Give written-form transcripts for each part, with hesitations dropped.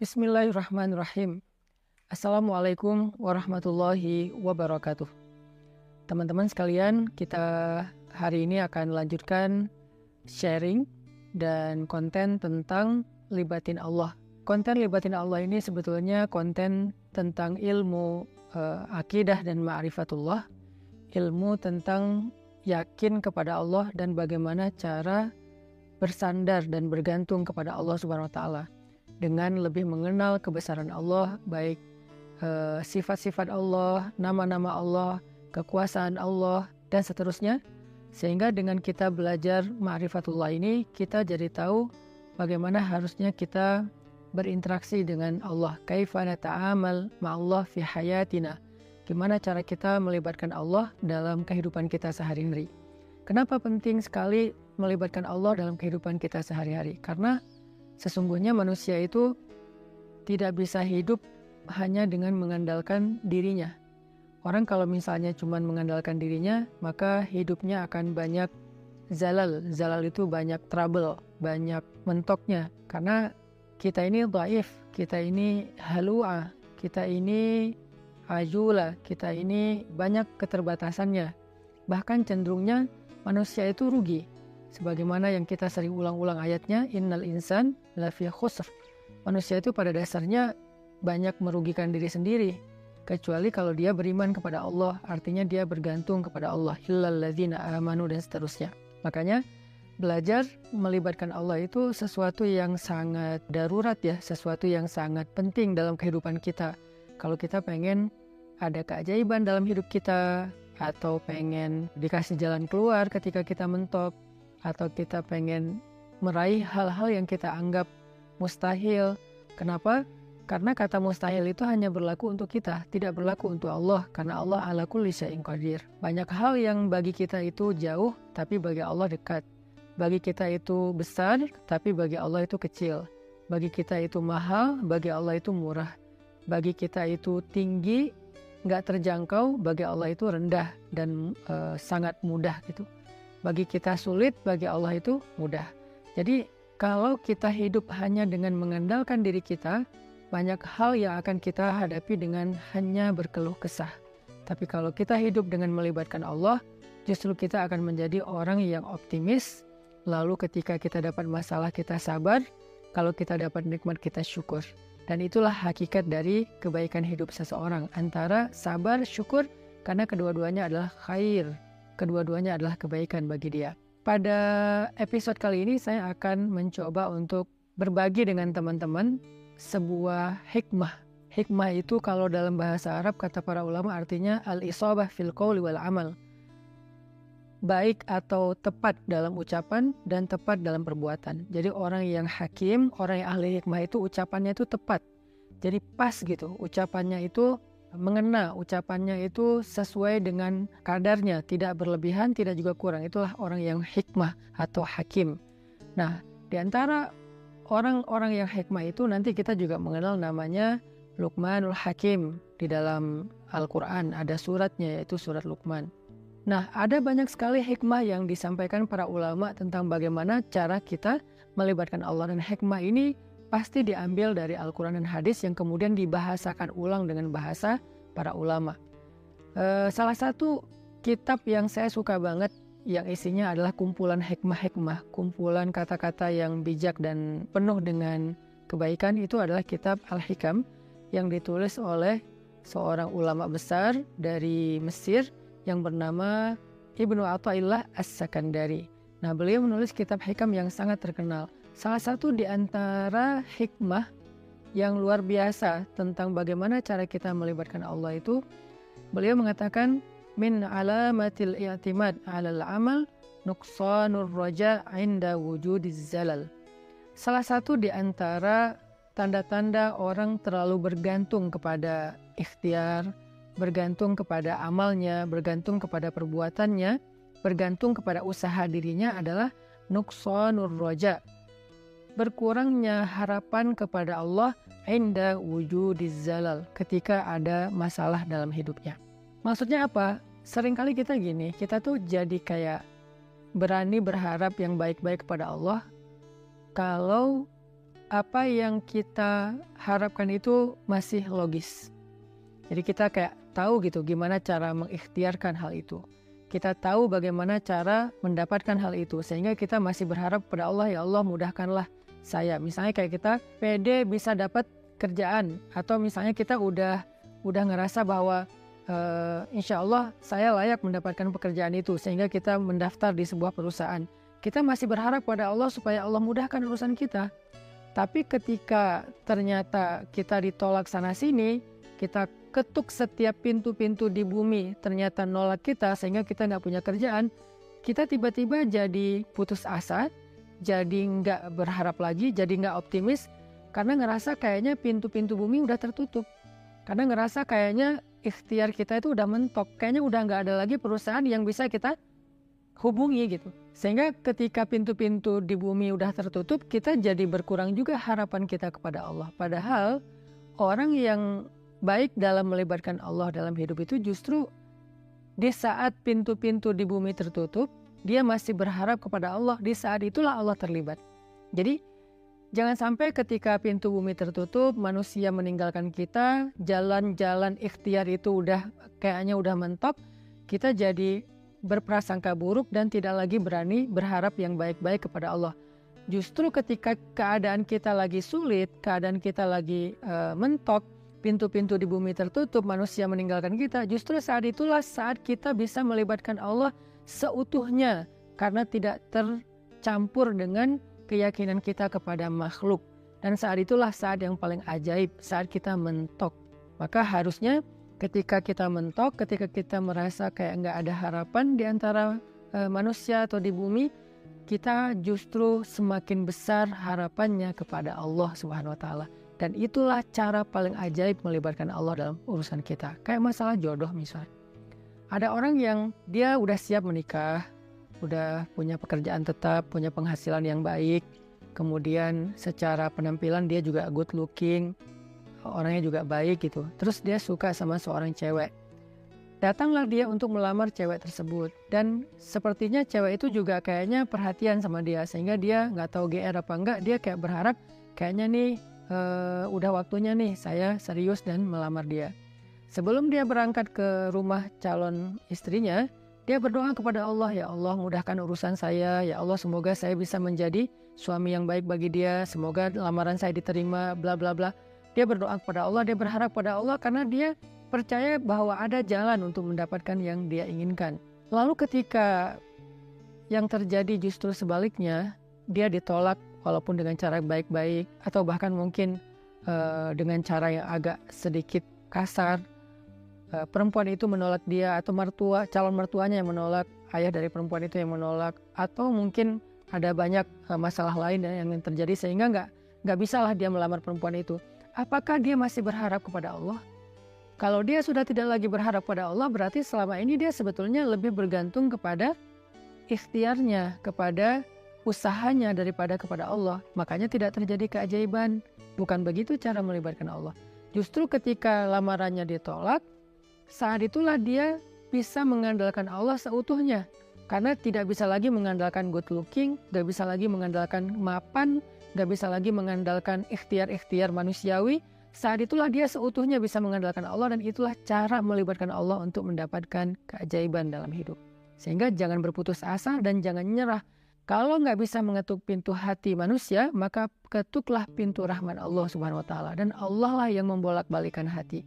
Bismillahirrahmanirrahim. Assalamualaikum warahmatullahi wabarakatuh. Teman-teman sekalian, kita hari ini akan lanjutkan sharing dan konten tentang libatin Allah. Konten libatin Allah ini sebetulnya konten tentang ilmu akidah dan ma'rifatullah, ilmu tentang yakin kepada Allah dan bagaimana cara bersandar dan bergantung kepada Allah Subhanahu wa taala dengan lebih mengenal kebesaran Allah, baik sifat-sifat Allah, nama-nama Allah, kekuasaan Allah, dan seterusnya. Sehingga dengan kita belajar ma'rifatullah ini, kita jadi tahu bagaimana harusnya kita berinteraksi dengan Allah. Kaifa nata'amal ma'allah fi hayatina. Gimana cara kita melibatkan Allah dalam kehidupan kita sehari-hari. Kenapa penting sekali melibatkan Allah dalam kehidupan kita sehari-hari? Karena sesungguhnya manusia itu tidak bisa hidup hanya dengan mengandalkan dirinya. Orang kalau misalnya cuma mengandalkan dirinya, maka hidupnya akan banyak zalal. Zalal itu banyak trouble, banyak mentoknya. Karena kita ini dhaif, kita ini halu'ah, kita ini ajula, kita ini banyak keterbatasannya. Bahkan cenderungnya manusia itu rugi. Sebagaimana yang kita sering ulang-ulang ayatnya, innal insan lafi khusr. Manusia itu pada dasarnya banyak merugikan diri sendiri, kecuali kalau dia beriman kepada Allah, artinya dia bergantung kepada Allah, illal ladzina amanu, dan seterusnya. Makanya belajar melibatkan Allah itu sesuatu yang sangat darurat ya, sesuatu yang sangat penting dalam kehidupan kita. Kalau kita pengen ada keajaiban dalam hidup kita, atau pengen dikasih jalan keluar ketika kita mentok, atau kita pengen meraih hal-hal yang kita anggap mustahil. Kenapa? Karena kata mustahil itu hanya berlaku untuk kita, tidak berlaku untuk Allah, karena Allah ala kulli syai'in qadir. Banyak hal yang bagi kita itu jauh, tapi bagi Allah dekat. Bagi kita itu besar, tapi bagi Allah itu kecil. Bagi kita itu mahal, bagi Allah itu murah. Bagi kita itu tinggi, nggak terjangkau, bagi Allah itu rendah dan sangat mudah gitu. Bagi kita sulit, bagi Allah itu mudah. Jadi kalau kita hidup hanya dengan mengandalkan diri kita, banyak hal yang akan kita hadapi dengan hanya berkeluh kesah. Tapi kalau kita hidup dengan melibatkan Allah, justru kita akan menjadi orang yang optimis. Lalu ketika kita dapat masalah, kita sabar. Kalau kita dapat nikmat, kita syukur. Dan itulah hakikat dari kebaikan hidup seseorang. Antara sabar, syukur, karena kedua-duanya adalah khair. Kedua-duanya adalah kebaikan bagi dia. Pada episode kali ini saya akan mencoba untuk berbagi dengan teman-teman sebuah hikmah. Hikmah itu kalau dalam bahasa Arab kata para ulama artinya al-isabah fil qawli wal amal. Baik atau tepat dalam ucapan dan tepat dalam perbuatan. Jadi orang yang hakim, orang yang ahli hikmah itu ucapannya itu tepat. Jadi pas gitu, ucapannya itu mengena, ucapannya itu sesuai dengan kadarnya, tidak berlebihan, tidak juga kurang. Itulah orang yang hikmah atau hakim. Nah, di antara orang-orang yang hikmah itu nanti kita juga mengenal namanya Luqmanul Hakim. Di dalam Al-Quran ada suratnya, yaitu surat Luqman. Nah, ada banyak sekali hikmah yang disampaikan para ulama tentang bagaimana cara kita melibatkan Allah. Dan hikmah ini pasti diambil dari Al-Quran dan hadis yang kemudian dibahasakan ulang dengan bahasa para ulama. Salah satu kitab yang saya suka banget yang isinya adalah kumpulan hikmah-hikmah, kumpulan kata-kata yang bijak dan penuh dengan kebaikan, itu adalah kitab Al-Hikam yang ditulis oleh seorang ulama besar dari Mesir yang bernama Ibnu Athaillah As-Sakandari. Nah, beliau menulis kitab hikam yang sangat terkenal. Salah satu di antara hikmah yang luar biasa tentang bagaimana cara kita melibatkan Allah itu, beliau mengatakan, min alamatil i'timad 'alal amal nuqsanur raja' 'inda wujudiz zalal. Salah satu di antara tanda-tanda orang terlalu bergantung kepada ikhtiar, bergantung kepada amalnya, bergantung kepada perbuatannya, bergantung kepada usaha dirinya adalah nuqsanur raja', berkurangnya harapan kepada Allah inda wujudiz zalal, ketika ada masalah dalam hidupnya. Maksudnya apa? Seringkali kita gini, kita tuh jadi kayak berani berharap yang baik-baik kepada Allah kalau apa yang kita harapkan itu masih logis. Jadi kita kayak tahu gitu gimana cara mengikhtiarkan hal itu. Kita tahu bagaimana cara mendapatkan hal itu, sehingga kita masih berharap pada Allah, ya Allah mudahkanlah saya. Misalnya kayak kita pede bisa dapat kerjaan, atau misalnya kita udah ngerasa bahwa insya Allah saya layak mendapatkan pekerjaan itu, sehingga kita mendaftar di sebuah perusahaan. Kita masih berharap pada Allah supaya Allah mudahkan urusan kita. Tapi ketika ternyata kita ditolak sana sini, kita ketuk setiap pintu-pintu di bumi, ternyata nolak kita sehingga kita nggak punya kerjaan, kita tiba-tiba jadi putus asa, jadi nggak berharap lagi, jadi nggak optimis, karena ngerasa kayaknya pintu-pintu bumi udah tertutup. Karena ngerasa kayaknya ikhtiar kita itu udah mentok, kayaknya udah nggak ada lagi perusahaan yang bisa kita hubungi gitu. Sehingga ketika pintu-pintu di bumi udah tertutup, kita jadi berkurang juga harapan kita kepada Allah. Padahal orang yang baik dalam melibatkan Allah dalam hidup itu justru di saat pintu-pintu di bumi tertutup, dia masih berharap kepada Allah. Di saat itulah Allah terlibat. Jadi jangan sampai ketika pintu bumi tertutup, manusia meninggalkan kita, jalan-jalan ikhtiar itu kayaknya udah mentok, kita jadi berprasangka buruk dan tidak lagi berani berharap yang baik-baik kepada Allah. Justru ketika keadaan kita lagi sulit, keadaan kita lagi mentok, pintu-pintu di bumi tertutup, manusia meninggalkan kita, justru saat itulah saat kita bisa melibatkan Allah seutuhnya, karena tidak tercampur dengan keyakinan kita kepada makhluk. Dan saat itulah saat yang paling ajaib, saat kita mentok. Maka harusnya ketika kita mentok, ketika kita merasa kayak nggak ada harapan di antara manusia atau di bumi, kita justru semakin besar harapannya kepada Allah Subhanahu wa Ta'ala. Dan itulah cara paling ajaib melibatkan Allah dalam urusan kita. Kayak masalah jodoh misalnya. Ada orang yang dia udah siap menikah, udah punya pekerjaan tetap, punya penghasilan yang baik, kemudian secara penampilan dia juga good looking, orangnya juga baik gitu. Terus dia suka sama seorang cewek. Datanglah dia untuk melamar cewek tersebut. Dan sepertinya cewek itu juga kayaknya perhatian sama dia. Sehingga dia nggak tahu GR apa enggak, dia kayak berharap kayaknya nih udah waktunya nih saya serius dan melamar dia. Sebelum dia berangkat ke rumah calon istrinya, dia berdoa kepada Allah, ya Allah mudahkan urusan saya, ya Allah semoga saya bisa menjadi suami yang baik bagi dia, semoga lamaran saya diterima, bla bla bla. Dia berdoa kepada Allah, dia berharap pada Allah karena dia percaya bahwa ada jalan untuk mendapatkan yang dia inginkan. Lalu ketika yang terjadi justru sebaliknya, dia ditolak walaupun dengan cara baik-baik, atau bahkan mungkin dengan cara yang agak sedikit kasar. Perempuan itu menolak dia, atau calon mertuanya yang menolak, ayah dari perempuan itu yang menolak, atau mungkin ada banyak masalah lain yang terjadi sehingga nggak bisalah dia melamar perempuan itu. Apakah dia masih berharap kepada Allah? Kalau dia sudah tidak lagi berharap pada Allah, berarti selama ini dia sebetulnya lebih bergantung kepada ikhtiarnya, kepada usahanya daripada kepada Allah. Makanya tidak terjadi keajaiban. Bukan begitu cara melibatkan Allah. Justru ketika lamarannya ditolak, saat itulah dia bisa mengandalkan Allah seutuhnya. Karena tidak bisa lagi mengandalkan good looking, gak bisa lagi mengandalkan mapan, gak bisa lagi mengandalkan ikhtiar-ikhtiar manusiawi. Saat itulah dia seutuhnya bisa mengandalkan Allah, dan itulah cara melibatkan Allah untuk mendapatkan keajaiban dalam hidup. Sehingga jangan berputus asa dan jangan nyerah. Kalau nggak bisa mengetuk pintu hati manusia, maka ketuklah pintu rahmat Allah Subhanahu wa Ta'ala. Dan Allah lah yang membolak-balikan hati.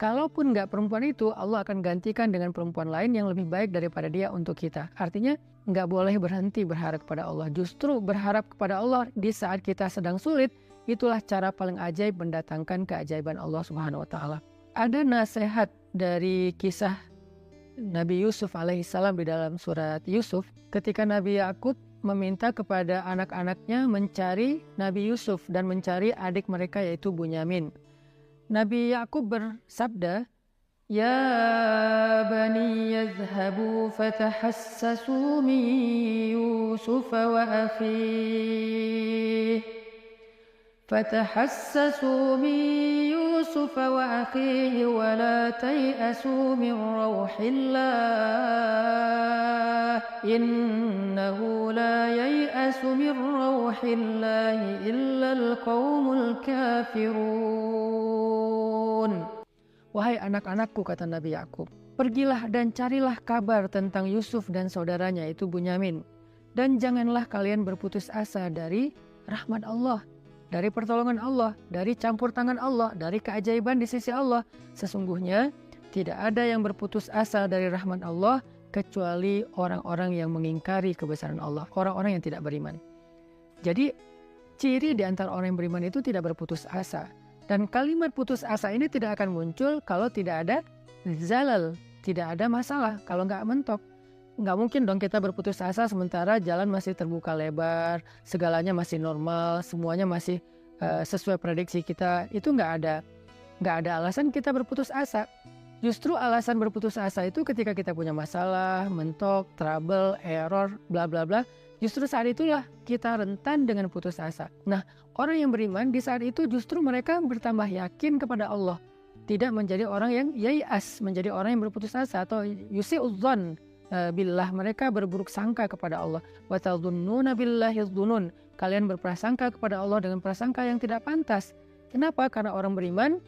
Kalaupun nggak perempuan itu, Allah akan gantikan dengan perempuan lain yang lebih baik daripada dia untuk kita. Artinya nggak boleh berhenti berharap kepada Allah. Justru berharap kepada Allah di saat kita sedang sulit, itulah cara paling ajaib mendatangkan keajaiban Allah Subhanahu wa Ta'ala. Ada nasihat dari kisah Nabi Yusuf alaihissalam di dalam surat Yusuf, ketika Nabi Yakub meminta kepada anak-anaknya mencari Nabi Yusuf dan mencari adik mereka yaitu Bunyamin. Nabi Yakub bersabda, "Ya bani yadhhabu fatahassasu min Yusuf wa akhihi فتحسسوا من يوسف وأخيه ولا تيأسوا من روح الله إنه لا ييأس من روح الله إلا القوم الكافرون. Wahai anak-anakku, kata Nabi Yakub, pergilah dan carilah kabar tentang Yusuf dan saudaranya itu Bunyamin. Dan janganlah kalian berputus asa dari rahmat Allah, dari pertolongan Allah, dari campur tangan Allah, dari keajaiban di sisi Allah. Sesungguhnya tidak ada yang berputus asa dari rahmat Allah kecuali orang-orang yang mengingkari kebesaran Allah, orang-orang yang tidak beriman. Jadi ciri di antara orang yang beriman itu tidak berputus asa. Dan kalimat putus asa ini tidak akan muncul kalau tidak ada zalal, tidak ada masalah, kalau nggak mentok. Nggak mungkin dong kita berputus asa sementara jalan masih terbuka lebar, segalanya masih normal, semuanya masih sesuai prediksi kita. Itu nggak ada alasan kita berputus asa. Justru alasan berputus asa itu ketika kita punya masalah, mentok, trouble, error, bla bla bla. Justru saat itulah kita rentan dengan putus asa. Nah, orang yang beriman di saat itu justru mereka bertambah yakin kepada Allah. Tidak menjadi orang yang yai'as, menjadi orang yang berputus asa atau yusi'udzon billah, mereka berburuk sangka kepada Allah. Wa tadhunnuna billahi dzunun, kalian berprasangka kepada Allah dengan prasangka yang tidak pantas. Kenapa? Karena orang beriman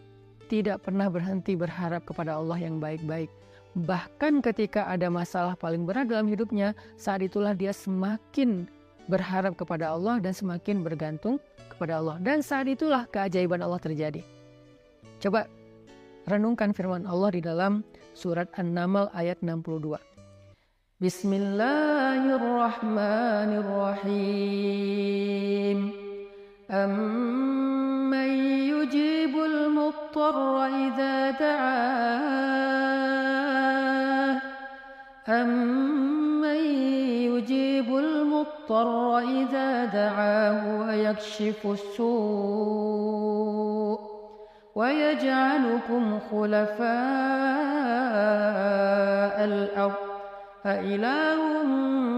tidak pernah berhenti berharap kepada Allah yang baik-baik. Bahkan ketika ada masalah paling berat dalam hidupnya, saat itulah dia semakin berharap kepada Allah dan semakin bergantung kepada Allah. Dan saat itulah keajaiban Allah terjadi. Coba renungkan firman Allah di dalam surat An-Naml ayat 62. Bismillahirrahmanirrahim. Amman yujibul muttarra idza da'ah. Amman yujibul muttarra idza da'ahu wa yakshifus su' wa yaj'alukum khulafa'al ardh. أإله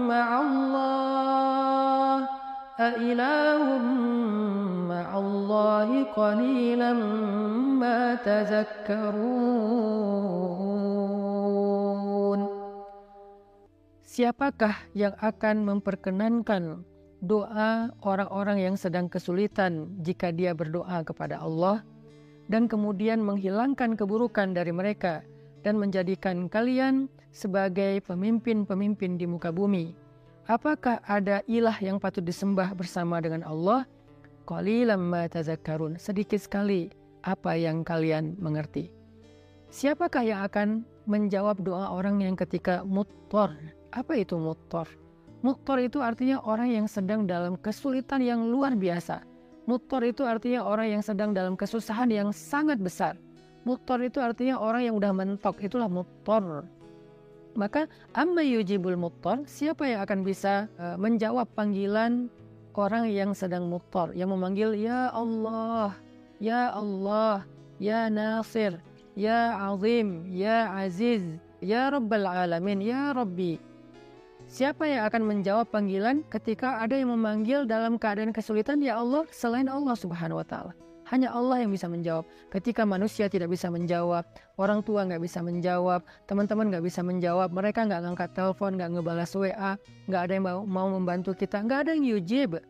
مع الله قليلا ما تذكرون. Siapakah yang akan memperkenankan doa orang-orang yang sedang kesulitan jika dia berdoa kepada Allah dan kemudian menghilangkan keburukan dari mereka dan menjadikan kalian sebagai pemimpin-pemimpin di muka bumi? Apakah ada ilah yang patut disembah bersama dengan Allah? Qalilan ma tazakkarun, sedikit sekali apa yang kalian mengerti. Siapakah yang akan menjawab doa orang yang ketika muttar? Apa itu muttar? Muttar itu artinya orang yang sedang dalam kesulitan yang luar biasa. Muttar itu artinya orang yang sedang dalam kesusahan yang sangat besar. Muttar itu artinya orang yang udah mentok, itulah muttar. Maka amma yujibul muttar, siapa yang akan bisa menjawab panggilan orang yang sedang muttar, yang memanggil ya Allah, ya Allah, ya Nasir, ya Azim, ya Aziz, ya Rabbal Alamin, ya Rabbi. Siapa yang akan menjawab panggilan ketika ada yang memanggil dalam keadaan kesulitan ya Allah selain Allah Subhanahu wa Ta'ala? Hanya Allah yang bisa menjawab. Ketika manusia tidak bisa menjawab, orang tua nggak bisa menjawab, teman-teman nggak bisa menjawab, mereka nggak ngangkat telepon, nggak ngebalas WA, nggak ada yang mau membantu kita, nggak ada yang yujib.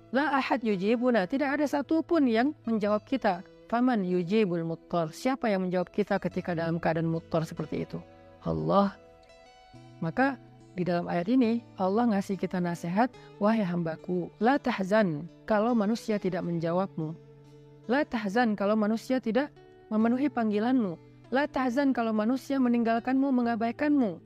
La ahad yujibuna, tidak ada satupun yang menjawab kita. Faman yujibul muttar, siapa yang menjawab kita ketika dalam keadaan muttar seperti itu? Allah. Maka di dalam ayat ini Allah ngasih kita nasihat, wahai hambaku, la tahzan kalau manusia tidak menjawabmu. La tahzan kalau manusia tidak memenuhi panggilanmu. La tahzan kalau manusia meninggalkanmu, mengabaikanmu.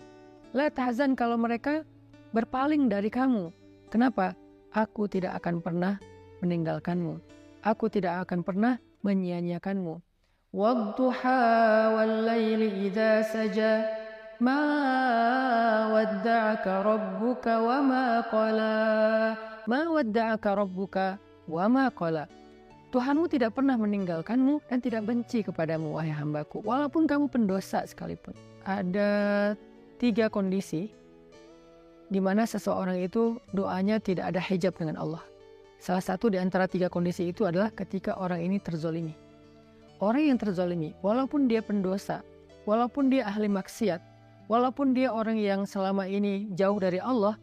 La tahzan kalau mereka berpaling dari kamu. Kenapa? Aku tidak akan pernah meninggalkanmu. Aku tidak akan pernah menyia-nyiakanmu. Wadduha wal laili idza saja. Ma wadda'aka rabbuka wa ma qala. Ma wadda'aka rabbuka wa ma qala. Tuhanmu tidak pernah meninggalkanmu dan tidak benci kepadamu, wahai hambaku, walaupun kamu pendosa sekalipun. Ada 3 kondisi di mana seseorang itu doanya tidak ada hijab dengan Allah. Salah satu di antara 3 kondisi itu adalah ketika orang ini terzolimi. Orang yang terzolimi, walaupun dia pendosa, walaupun dia ahli maksiat, walaupun dia orang yang selama ini jauh dari Allah,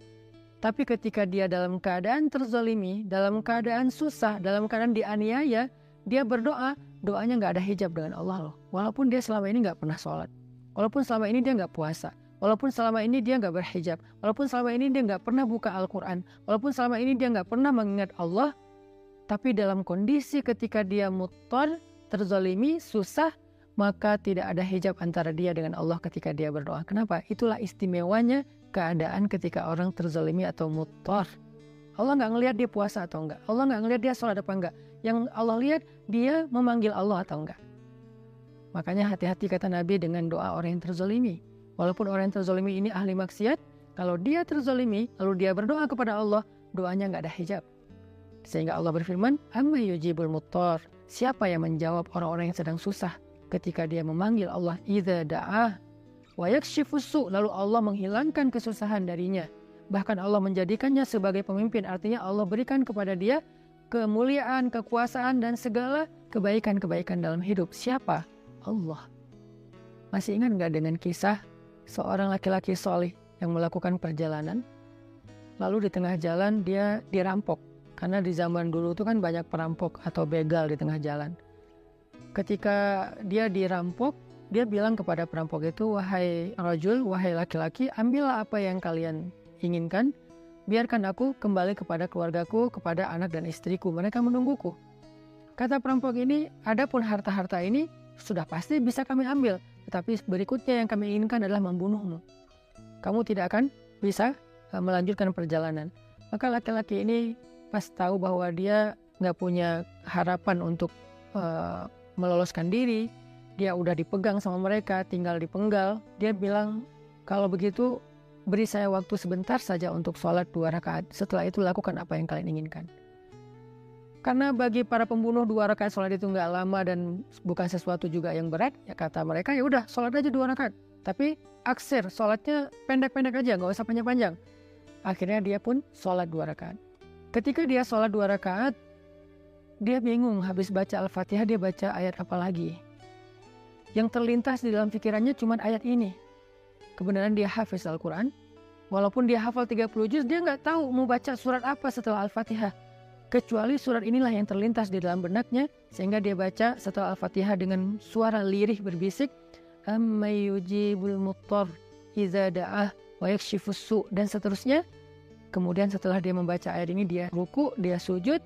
tapi ketika dia dalam keadaan terzolimi, dalam keadaan susah, dalam keadaan dianiaya, dia berdoa, doanya nggak ada hijab dengan Allah loh. Walaupun dia selama ini nggak pernah sholat, walaupun selama ini dia nggak puasa, walaupun selama ini dia nggak berhijab, walaupun selama ini dia nggak pernah buka Al-Quran, walaupun selama ini dia nggak pernah mengingat Allah, tapi dalam kondisi ketika dia muttar, terzalimi, susah, maka tidak ada hijab antara dia dengan Allah ketika dia berdoa. Kenapa? Itulah istimewanya keadaan ketika orang terzalimi atau muttar. Allah nggak ngelihat dia puasa atau enggak, Allah nggak ngelihat dia sholat apa enggak. Yang Allah lihat dia memanggil Allah atau enggak. Makanya hati-hati kata Nabi dengan doa orang yang terzalimi. Walaupun orang yang terzalimi ini ahli maksiat, kalau dia terzalimi lalu dia berdoa kepada Allah, doanya nggak ada hijab. Sehingga Allah berfirman, amma yujibul muttar, siapa yang menjawab orang-orang yang sedang susah ketika dia memanggil Allah, idza da'ah wa yakshifus su', lalu Allah menghilangkan kesusahan darinya. Bahkan Allah menjadikannya sebagai pemimpin, artinya Allah berikan kepada dia kemuliaan, kekuasaan, dan segala kebaikan-kebaikan dalam hidup. Siapa? Allah. Masih ingat nggak dengan kisah seorang laki-laki soleh yang melakukan perjalanan, lalu di tengah jalan dia dirampok. Karena di zaman dulu itu kan banyak perampok atau begal di tengah jalan. Ketika dia dirampok, dia bilang kepada perampok itu, wahai rajul, wahai laki-laki, ambillah apa yang kalian inginkan, biarkan aku kembali kepada keluargaku, kepada anak dan istriku, mereka menungguku. Kata perampok ini, adapun harta-harta ini sudah pasti bisa kami ambil, tetapi berikutnya yang kami inginkan adalah membunuhmu. Kamu tidak akan bisa melanjutkan perjalanan. Maka laki-laki ini pas tahu bahwa dia nggak punya harapan untuk meloloskan diri, dia udah dipegang sama mereka, tinggal dipenggal, dia bilang, kalau begitu beri saya waktu sebentar saja untuk sholat 2 rakaat. Setelah itu lakukan apa yang kalian inginkan. Karena bagi para pembunuh 2 rakaat sholat itu nggak lama dan bukan sesuatu juga yang berat, ya kata mereka, ya udah sholat aja 2 rakaat. Tapi aksir, sholatnya pendek-pendek aja, nggak usah panjang-panjang. Akhirnya dia pun sholat 2 rakaat. Ketika dia sholat 2 rakaat, dia bingung, habis baca Al-Fatihah dia baca ayat apa lagi. Yang terlintas di dalam pikirannya cuma ayat ini. Kebenaran dia hafiz Al-Quran, walaupun dia hafal 30 juz, dia nggak tahu mau baca surat apa setelah Al-Fatihah. Kecuali surat inilah yang terlintas di dalam benaknya, sehingga dia baca setelah Al-Fatihah dengan suara lirih berbisik, Amma yujibul muttar iza da'ah wa yakshifus su', dan seterusnya. Kemudian setelah dia membaca ayat ini, dia ruku, dia sujud.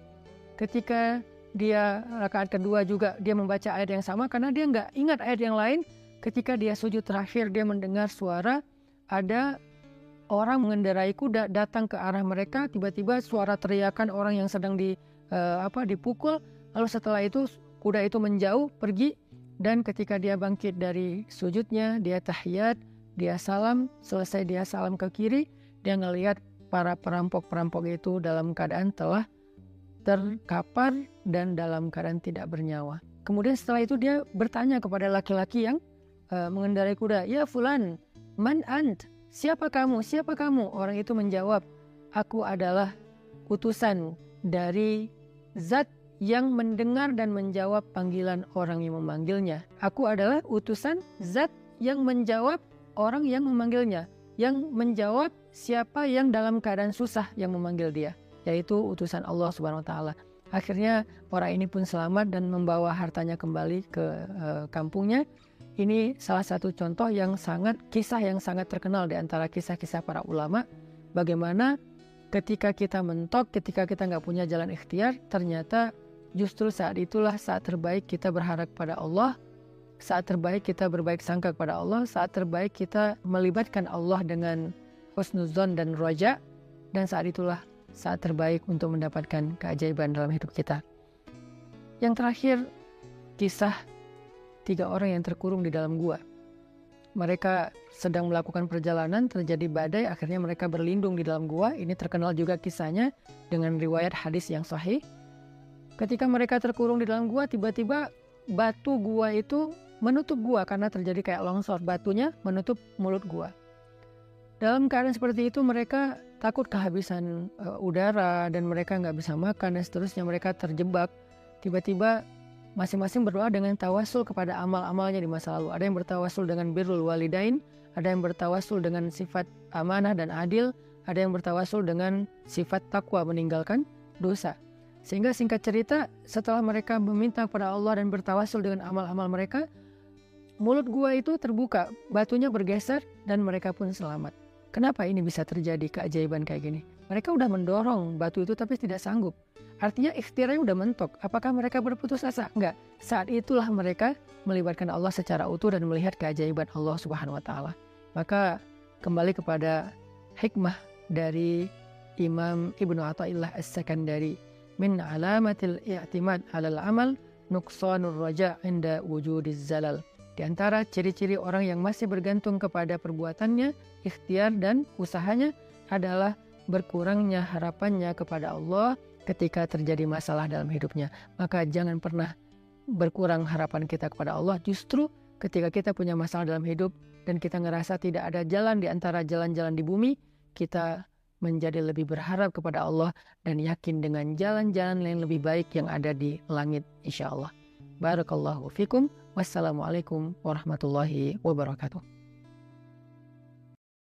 Ketika dia rakaat kedua juga dia membaca ayat yang sama, karena dia nggak ingat ayat yang lain. Ketika dia sujud terakhir, dia mendengar suara ada orang mengendarai kuda datang ke arah mereka. Tiba-tiba suara teriakan orang yang sedang dipukul. Lalu setelah itu kuda itu menjauh pergi, dan ketika dia bangkit dari sujudnya, dia tahiyat, dia salam. Selesai dia salam ke kiri, dia ngelihat para perampok-perampok itu dalam keadaan telah terkapar dan dalam keadaan tidak bernyawa. Kemudian setelah itu dia bertanya kepada laki-laki yang mengendarai kuda, ya fulan, man ant? Siapa kamu? Siapa kamu? Orang itu menjawab, aku adalah utusan dari Zat yang mendengar dan menjawab panggilan orang yang memanggilnya. Aku adalah utusan Zat yang menjawab orang yang memanggilnya, yang menjawab siapa yang dalam keadaan susah yang memanggil dia, yaitu utusan Allah Subhanahu wa taala. Akhirnya orang ini pun selamat dan membawa hartanya kembali ke kampungnya. Ini salah satu contoh kisah yang sangat terkenal di antara kisah-kisah para ulama. Bagaimana ketika kita mentok, ketika kita nggak punya jalan ikhtiar, ternyata justru saat itulah saat terbaik kita berharap pada Allah, saat terbaik kita berbaik sangka kepada Allah, saat terbaik kita melibatkan Allah dengan husnuzon dan roja, dan saat itulah saat terbaik untuk mendapatkan keajaiban dalam hidup kita. Yang terakhir, kisah 3 orang yang terkurung di dalam gua. Mereka sedang melakukan perjalanan, terjadi badai, akhirnya mereka berlindung di dalam gua. Ini terkenal juga kisahnya dengan riwayat hadis yang sahih. Ketika mereka terkurung di dalam gua, tiba-tiba batu gua itu menutup gua karena terjadi kayak longsor. Batunya menutup mulut gua. Dalam keadaan seperti itu mereka takut kehabisan udara dan mereka nggak bisa makan dan seterusnya, mereka terjebak. Tiba-tiba masing-masing berdoa dengan tawasul kepada amal-amalnya di masa lalu. Ada yang bertawasul dengan birrul walidain, ada yang bertawasul dengan sifat amanah dan adil, ada yang bertawasul dengan sifat takwa meninggalkan dosa. Sehingga singkat cerita, setelah mereka meminta kepada Allah dan bertawasul dengan amal-amal mereka, mulut gua itu terbuka, batunya bergeser dan mereka pun selamat. Kenapa ini bisa terjadi keajaiban kayak gini? Mereka udah mendorong batu itu tapi tidak sanggup. Artinya ikhtiarnya udah mentok. Apakah mereka berputus asa? Enggak. Saat itulah mereka melibatkan Allah secara utuh dan melihat keajaiban Allah Subhanahu wa taala. Maka kembali kepada hikmah dari Imam Ibnu Athaillah As-Sakandari, min alamatil i'timad 'alal amal nuqsanur raja' inda wujudiz zalal. Di antara ciri-ciri orang yang masih bergantung kepada perbuatannya, ikhtiar dan usahanya adalah berkurangnya harapannya kepada Allah ketika terjadi masalah dalam hidupnya. Maka jangan pernah berkurang harapan kita kepada Allah. Justru ketika kita punya masalah dalam hidup dan kita ngerasa tidak ada jalan di antara jalan-jalan di bumi, kita menjadi lebih berharap kepada Allah dan yakin dengan jalan-jalan yang lebih baik yang ada di langit, insya Allah. Barakallahu fikum. Wassalamualaikum warahmatullahi wabarakatuh.